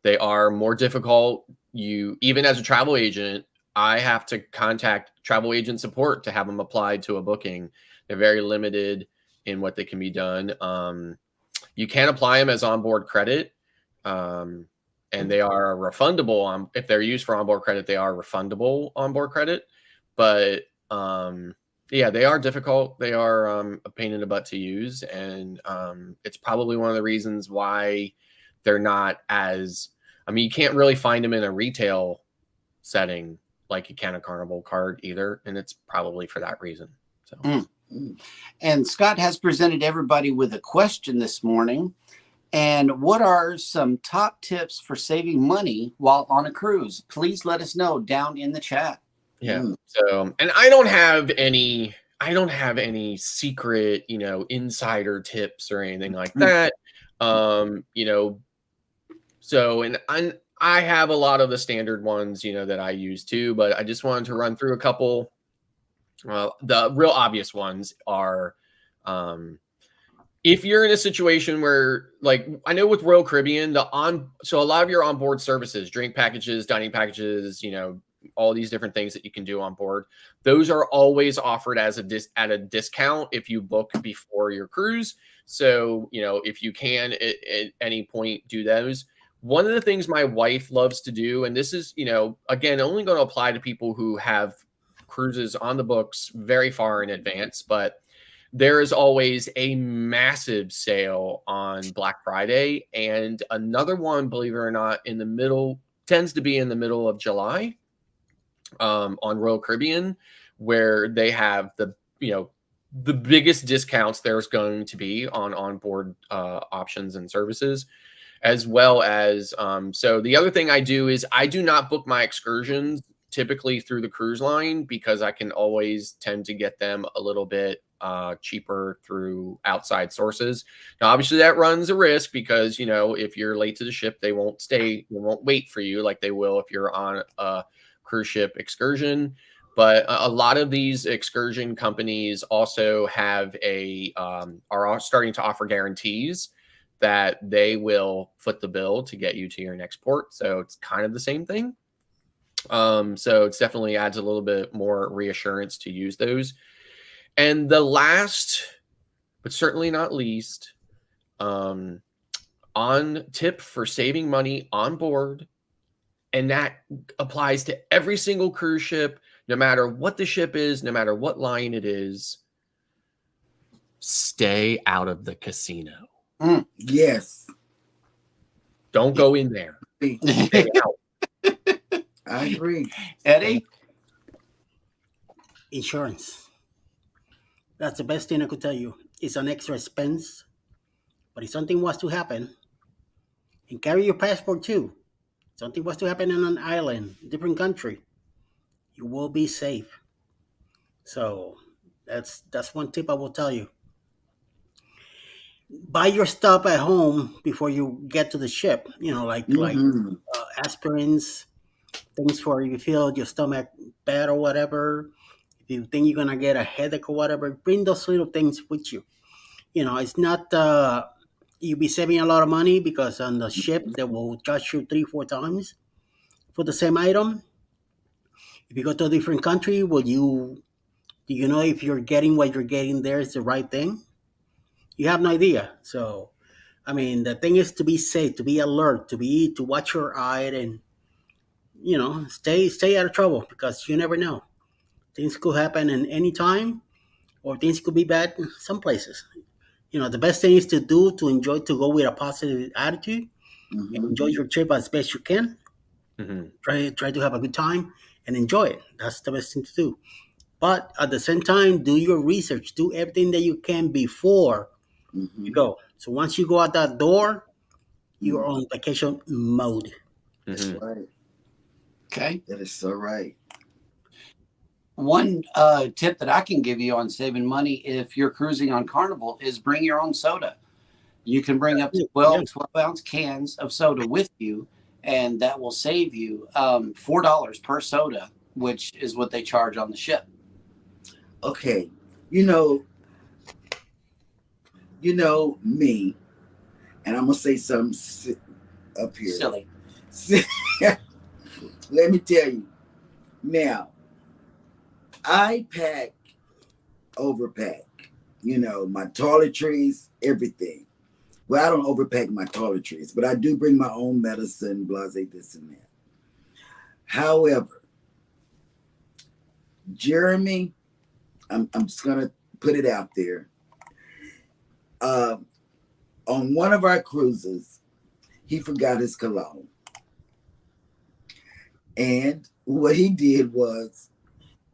They are more difficult. Even as a travel agent, I have to contact travel agent support to have them applied to a booking. They're very limited in what they can be done. You can apply them as onboard credit, and they are refundable. If they're used for onboard credit, they are refundable onboard credit. But yeah, they are difficult. They are a pain in the butt to use, and it's probably one of the reasons why they're not as. I mean, you can't really find them in a retail setting like you can a Carnival card either, and it's probably for that reason. So, And Scott has presented everybody with a question this morning. And what are some top tips for saving money while on a cruise? Please let us know down in the chat. Yeah. So, and I don't have any secret, insider tips or anything like that. So, and I have a lot of the standard ones, that I use too, but I just wanted to run through a couple. The real obvious ones are, if you're in a situation where, like, I know with Royal Caribbean, so a lot of your onboard services, drink packages, dining packages, all these different things that you can do on board, those are always offered at a discount if you book before your cruise. So, if you can at any point do those. One of the things my wife loves to do, and this is, again, only going to apply to people who have cruises on the books very far in advance, but there is always a massive sale on Black Friday, and another one, believe it or not, tends to be in the middle of July on Royal Caribbean, where they have the biggest discounts there's going to be on onboard options and services, as well as so the other thing I do is I do not book my excursions typically through the cruise line, because I can always tend to get them a little bit cheaper through outside sources. Now, obviously that runs a risk, because, if you're late to the ship, they won't wait for you like they will if you're on a cruise ship excursion. But a lot of these excursion companies also have are starting to offer guarantees that they will foot the bill to get you to your next port. So it's kind of the same thing. So it definitely adds a little bit more reassurance to use those. And the last, but certainly not least, on tip for saving money on board, and that applies to every single cruise ship, no matter what the ship is, no matter what line it is, stay out of the casino. Yes. Don't go in there. Stay out. I agree. Eddie? Insurance. That's the best thing I could tell you. It's an extra expense, but if something was to happen, and carry your passport too. If something was to happen on an island, different country, you will be safe. So that's one tip I will tell you. Buy your stuff at home before you get to the ship. Like aspirins, things for if you feel your stomach bad or whatever. If you think you're gonna get a headache or whatever, bring those little things with you. It's not you'll be saving a lot of money, because on the ship they will charge you 3-4 times for the same item. If you go to a different country, do you know if you're getting what you're getting there is the right thing? You have no idea. So, I mean, the thing is to be safe, to be alert, to watch your eye, and stay out of trouble because you never know. Things could happen in any time, or things could be bad in some places. The best thing is to do to enjoy, to go with a positive attitude, Mhm. enjoy your trip as best you can. Mhm. Try to have a good time and enjoy it. That's the best thing to do. But at the same time, do your research, do everything that you can before you Mhm. go. So once you go out that door, you're Mhm. on vacation mode. That's Mhm. right. Okay. That is so right. One tip that I can give you on saving money if you're cruising on Carnival is bring your own soda. You can bring up to Yeah. 12 ounce cans of soda with you, and that will save you $4 per soda, which is what they charge on the ship. Okay. You know, me, and I'm gonna say something up here. Silly. Let me tell you. Now, I overpack. My toiletries, everything. Well, I don't overpack my toiletries, but I do bring my own medicine, blase, this and that. However, Jeremy, I'm just gonna put it out there. On one of our cruises, he forgot his cologne. And what he did was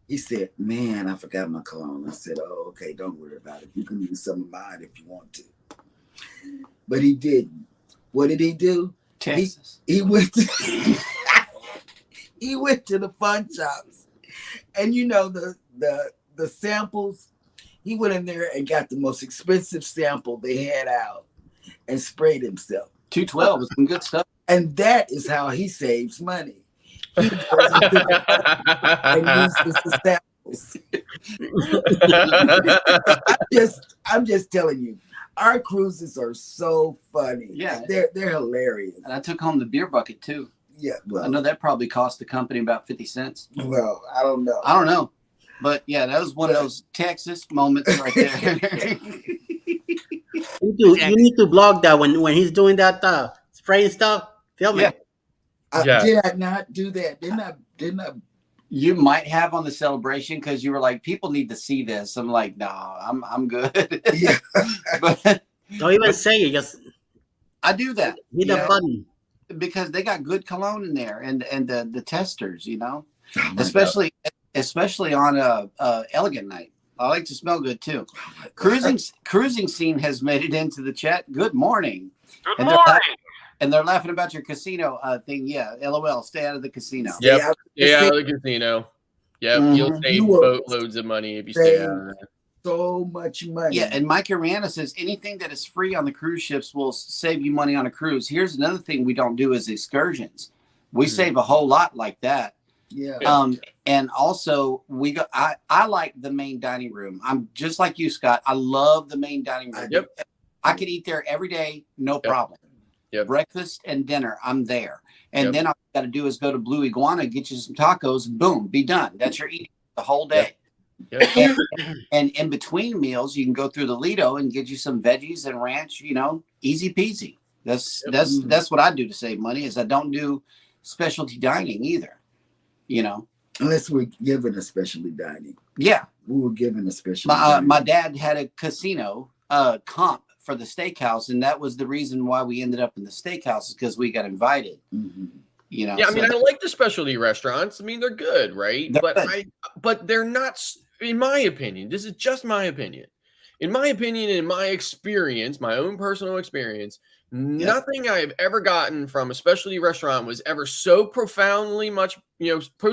he said, "Man, I forgot my cologne." I said, "Oh, okay, don't worry about it. You can use some of mine if you want to." But he didn't. What did he do? Texas. He went to he went to the fun shops, and the samples. He went in there and got the most expensive sample they had out and sprayed himself. 212 is some good stuff. And that is how he saves money. He goes into the and uses the samples. I'm just telling you, our cruises are so funny. Yeah. They're hilarious. And I took home the beer bucket too. Yeah, I know that probably cost the company about 50 cents. Well, I don't know. I don't know. But yeah, that was one of those Texas moments right there. You need to blog that when he's doing that spraying stuff. Film Yeah. it. Did I not do that? Didn't I? You might have on the celebration because you were like, people need to see this. I'm like, no, I'm good. Yeah. But Don't even say it. Just I do that. hit the button. Because they got good cologne in there and the testers, Oh my especially on a elegant night. I like to smell good too. God. Cruising scene has made it into the chat. Good morning. Good morning. And they're laughing about your casino thing. Yeah, LOL. Stay out of the casino. Yep. Stay out of the casino. Yep. Mhm. You'll save boatloads of money if you stay out of there. So much money. Yeah, and Mike Ariana says anything that is free on the cruise ships will save you money on a cruise. Here's another thing we don't do is excursions. We save a whole lot like that. Yeah. And also I like the main dining room. I'm just like you, Scott. I love the main dining room. Yep. I could eat there every day, no problem. Yep. Breakfast and dinner, I'm there. And then all you got to do is go to Blue Iguana, get you some tacos, boom, be done. That's your eating the whole day. Yep. And in between meals, you can go through the Lido and get you some veggies and ranch, easy peasy. That's what I do to save money is I don't do specialty dining either, Unless we're given a specialty dining. Yeah. We were given a specialty dining. My dad had a casino comp for the steakhouse, and that was the reason why we ended up in the steakhouse is because we got invited. Mm-hmm. Yeah, I mean, I like the specialty restaurants. I mean, they're good, right? But they're not, in my opinion. This is just my opinion. In my opinion, in my experience, my own personal experience, nothing I've ever gotten from a specialty restaurant was ever so profoundly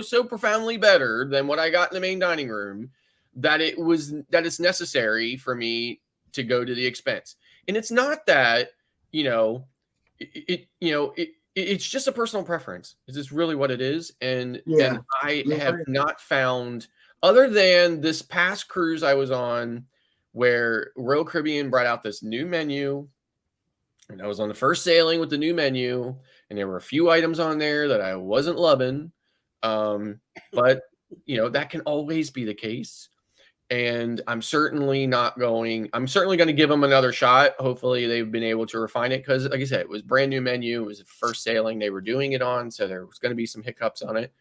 so profoundly better than what I got in the main dining room that it's necessary for me to go to the expense. And it's not that, it's just a personal preference. This is really what it is. And I have not found, other than this past cruise I was on where Royal Caribbean brought out this new menu, and I was on the first sailing with the new menu, and there were a few items on there that I wasn't loving. But that can always be the case. and I'm certainly going to give them another shot. Hopefully they've been able to refine it, because like I said, it was brand new menu. It was the first sailing they were doing it on, so there was going to be some hiccups on it,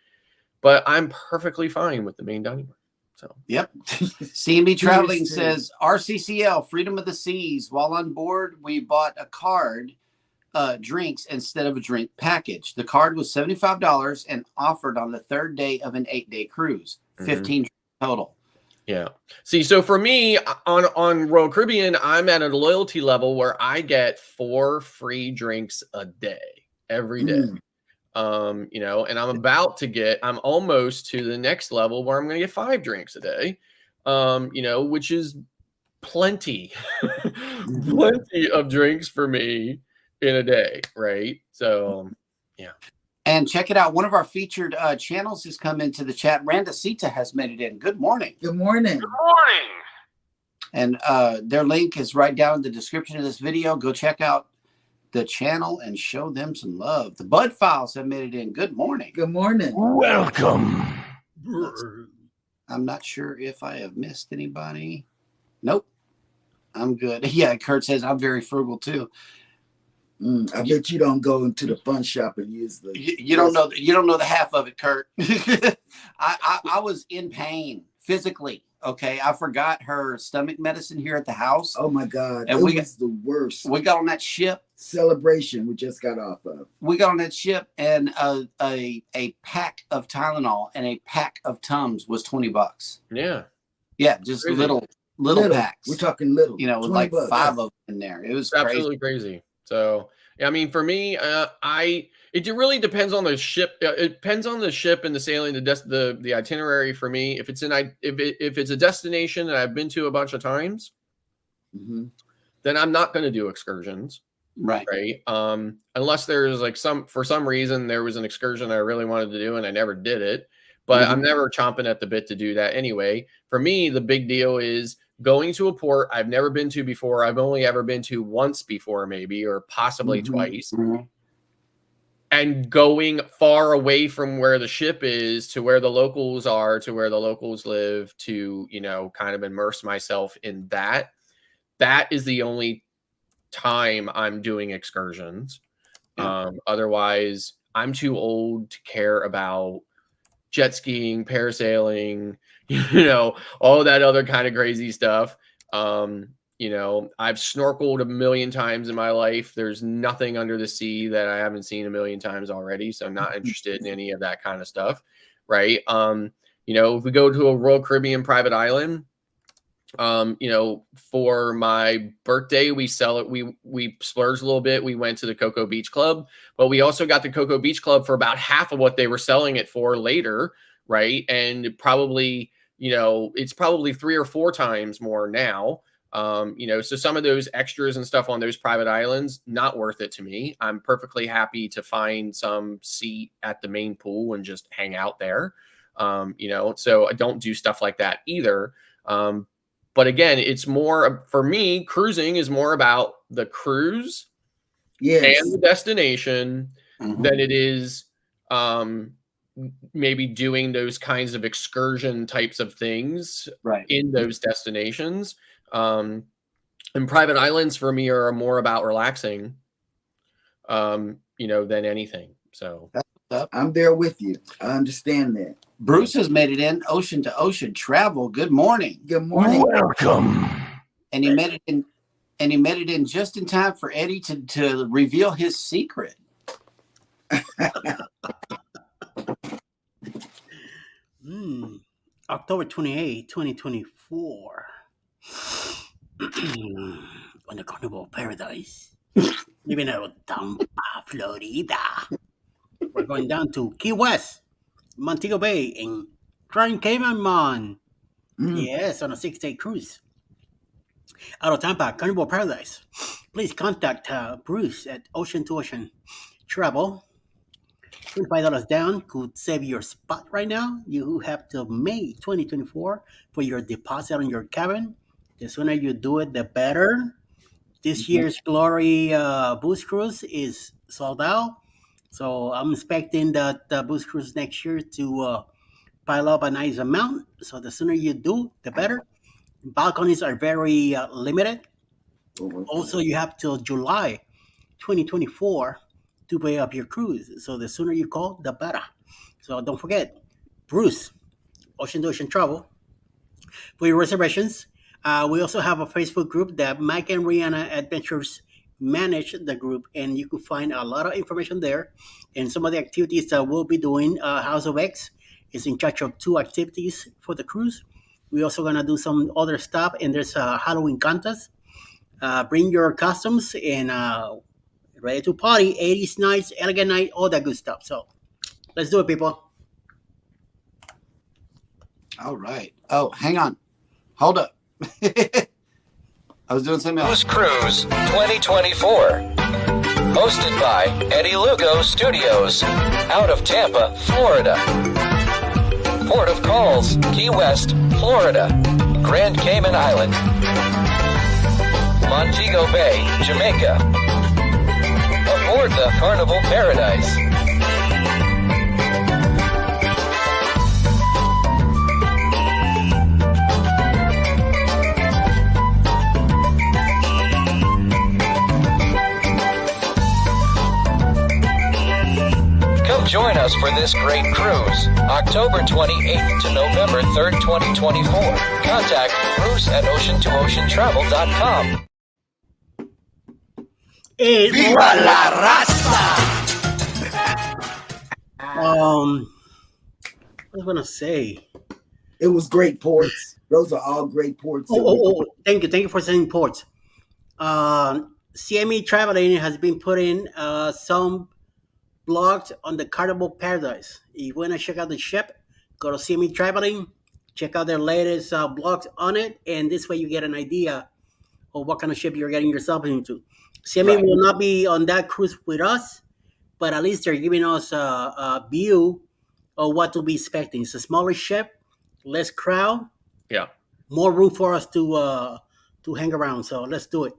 but I'm perfectly fine with the main dining room. So yep. CMB Traveling says RCCL, Freedom of the Seas. While on board, we bought a card, drinks instead of a drink package. The card was $75 and offered on the third day of an 8-day cruise. 15 total. Yeah. See, so for me on Royal Caribbean, I'm at a loyalty level where I get 4 free drinks a day, every day. You know, and I'm almost to the next level where I'm going to get 5 drinks a day, you know, which is plenty of drinks for me in a day. Right. So, yeah. And check it out. One of our featured channels has come into the chat. Randasita has made it in. Good morning. Good morning. Good morning. And their link is right down in the description of this video. Go check out the channel and show them some love. The Bud Files have made it in. Good morning. Good morning. Welcome. I'm not sure if I have missed anybody. Nope. I'm good. Yeah, Kurt says I'm very frugal too. I bet you don't go into the fun shop and use the. You don't know. You don't know the half of it, Kurt. I was in pain physically. Okay, I forgot her stomach medicine here at the house. Oh my God, and it was the worst. We got on that ship. Celebration we just got off of. We got on that ship, and a pack of Tylenol and a pack of Tums was $20. Yeah. Yeah, just crazy. little packs. We're talking little. You know, with like $5 of them in there. It was absolutely crazy. So, yeah, I mean, for me, it really depends on the ship. It depends on the ship and the sailing, the itinerary for me. If it's if it's a destination that I've been to a bunch of times, then I'm not going to do excursions. Right. Unless there's like for some reason there was an excursion I really wanted to do and I never did it, but I'm never chomping at the bit to do that anyway. For me, the big deal is going to a port I've never been to before. I've only ever been to once before, maybe, or possibly twice. And going far away from where the ship is to where the locals are, to where the locals live, to, you know, kind of immerse myself in that. That is the only time I'm doing excursions. Otherwise, I'm too old to care about jet skiing, parasailing, you know, all that other kind of crazy stuff. You know, I've snorkeled a million times in my life. There's nothing under the sea that I haven't seen a million times already. So I'm not interested in any of that kind of stuff. Right. You know, if we go to a Royal Caribbean private island, you know, for my birthday, we splurged a little bit. We went to the Cocoa Beach Club, but we also got the Cocoa Beach Club for about half of what they were selling it for later. Right. And probably, you know, it's probably 3 or 4 times more now. You know, so some of those extras and stuff on those private islands, not worth it to me. I'm perfectly happy to find some seat at the main pool and just hang out there. You know, so I don't do stuff like that either. But again, it's more for me, cruising is more about the cruise and the destination than it is maybe doing those kinds of excursion types of things in those destinations. And private islands for me are more about relaxing, you know, than anything. So I'm there with you. I understand that. Bruce has made it in. Ocean to Ocean Travel. Good morning. Good morning. Welcome. And he made it in. And he made it in just in time for Eddie to reveal his secret. October 28, 2024. On the Carnival Paradise. Living out of Tampa, Florida. We're going down to Key West, Montego Bay, and Grand Cayman. Yes, on a 6-day cruise. Out of Tampa, Carnival Paradise. Please contact Bruce at Ocean to Ocean Travel. $25 down could save your spot right now. You have till May 2024 for your deposit on your cabin. The sooner you do it, the better. This year's Glory Boost Cruise is sold out. So I'm expecting that Boost Cruise next year to pile up a nice amount. So the sooner you do, the better. Balconies are very limited. Also, you have till July 2024 to pay up your cruise. So the sooner you call, the better. So don't forget, Bruce, Ocean to Ocean Travel, for your reservations. We also have a Facebook group that Mike and Rihanna Adventures manage the group, and you can find a lot of information there. And some of the activities that we'll be doing, House of X is in charge of 2 activities for the cruise. We're also gonna do some other stuff, and there's a Halloween contest. Bring your costumes and ready to party. 80s nights, elegant night, all that good stuff. So let's do it, people. All right. Oh, hang on. Hold up. I was doing something else. Cruise 2024. Hosted by Eddie Lugo Studios. Out of Tampa, Florida. Port of calls, Key West, Florida. Grand Cayman Island. Montego Bay, Jamaica. Aboard the Carnival Paradise. Come join us for this great cruise, October 28th to November 3rd, 2024. Contact Bruce at ocean2oceantravel.com. Viva la raza! What was I gonna say? It was great ports. Those are all great ports. Thank you for saying ports. CME Traveling has been putting some blogs on the Carnival Paradise. If you want to check out the ship, go to CME Traveling, check out their latest blogs on it, and this way you get an idea of what kind of ship you're getting yourself into. CME will not be on that cruise with us, but at least they're giving us a view of what to be expecting. It's a smaller ship, less crowd, more room for us to hang around. So let's do it.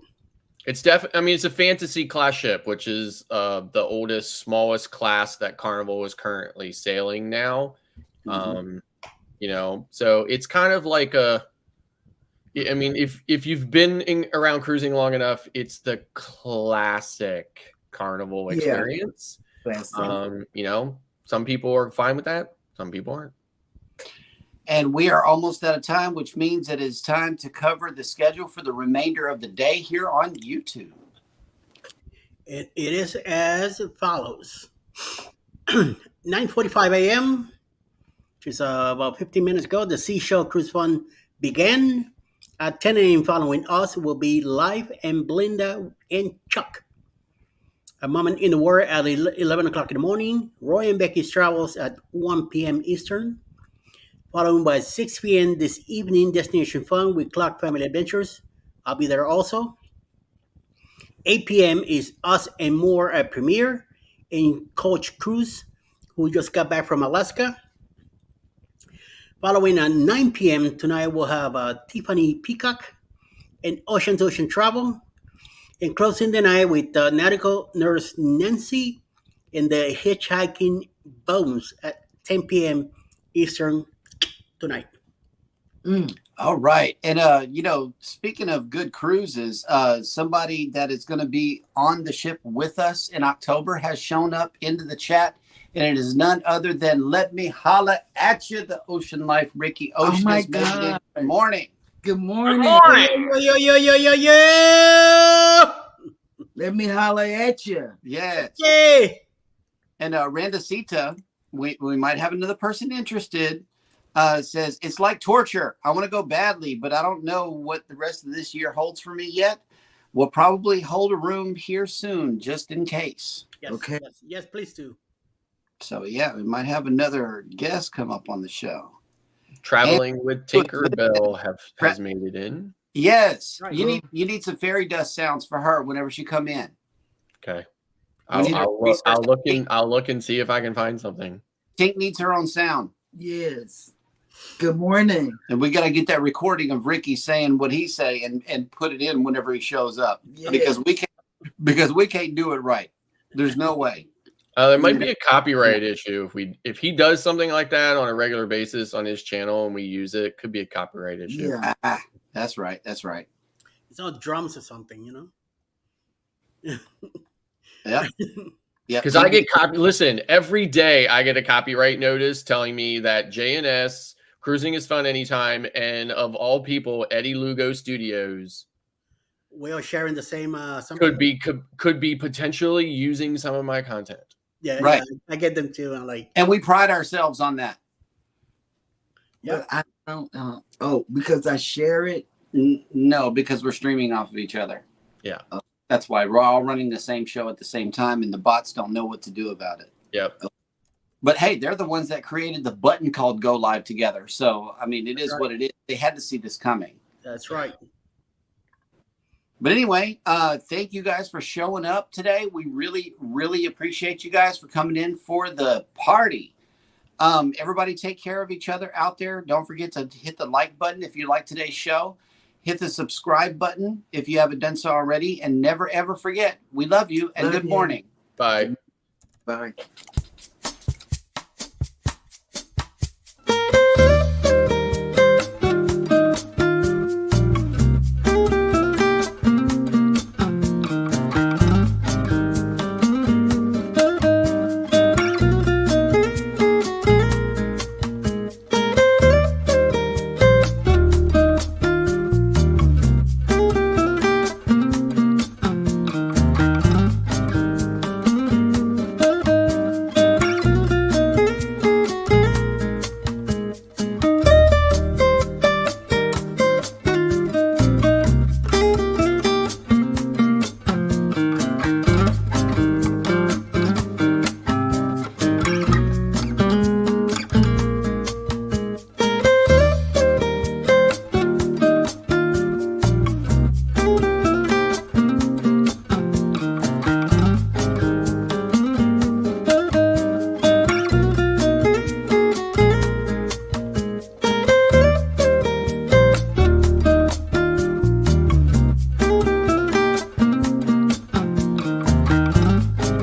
It's definitely. I mean, it's a fantasy class ship, which is the oldest, smallest class that Carnival is currently sailing now. You know, so it's kind of like a. I mean, if you've been around cruising long enough, it's the classic Carnival experience. You know, some people are fine with that. Some people aren't. And we are almost out of time, which means it is time to cover the schedule for the remainder of the day here on YouTube. It is as follows. 9:45 a.m., which is about 15 minutes ago, the Seashell Cruise Fun began. At 10 a.m. following us will be Live and Belinda and Chuck. A Moment in the Water at 11 o'clock in the morning. Roy and Becky's Travels at 1 p.m. Eastern. Following by 6 p.m. this evening, Destination Fun with Clark Family Adventures. I'll be there also. 8 p.m. is Us and More at Premiere and Coach Cruise, who just got back from Alaska. Following at 9 p.m. tonight, we'll have Tiffany Peacock and Ocean to Ocean Travel. And closing the night with Nautical Nurse Nancy and the Hitchhiking Bones at 10 p.m. Eastern tonight. All right. And, you know, speaking of good cruises, somebody that is going to be on the ship with us in October has shown up into the chat. And it is none other than Let Me Holla At You, the Ocean Life Ricky Ocean. Oh my is making it. God. Good morning. Good morning. Yo. Let me holler at you. Yes. Yay. And Randasita, we might have another person interested, says, it's like torture. I want to go badly, but I don't know what the rest of this year holds for me yet. We'll probably hold a room here soon, just in case. Yes, Okay. Yes, please do. So, yeah, we might have another guest come up on the show. Traveling with Tinkerbell has made it in. Yes. Right. You need some fairy dust sounds for her whenever she come in. Okay. I'll look and see if I can find something. Tink needs her own sound. Yes. Good morning. And we got to get that recording of Ricky saying what he say and put it in whenever he shows up. Yeah. Because we can't do it right. There's no way. There might be a copyright issue if he does something like that on a regular basis on his channel and we use it. It could be a copyright issue. Yeah. That's right. That's right. It's all drums or something, you know. Yeah. Yeah. Because I get listen, every day I get a copyright notice telling me that J&S Cruising is Fun Anytime, and of all people, Eddie Lugo Studios We are sharing the same something. could be potentially using some of my content. Yeah, Right. yeah, I get them too. I'm like, and we pride ourselves on that. But I don't know. Oh, because I share it. No, because we're streaming off of each other. Yeah. That's why we're all running the same show at the same time, and the bots don't know what to do about it. Yep. But hey, they're the ones that created the button called Go Live together. So, I mean, it is what it is. They had to see this coming. that's right. But anyway, thank you guys for showing up today. We really, really appreciate you guys for coming in for the party. Everybody take care of each other out there. Don't forget to hit the like button if you like today's show. Hit the subscribe button if you haven't done so already. And never, ever forget, we love you and good morning. Bye. Bye.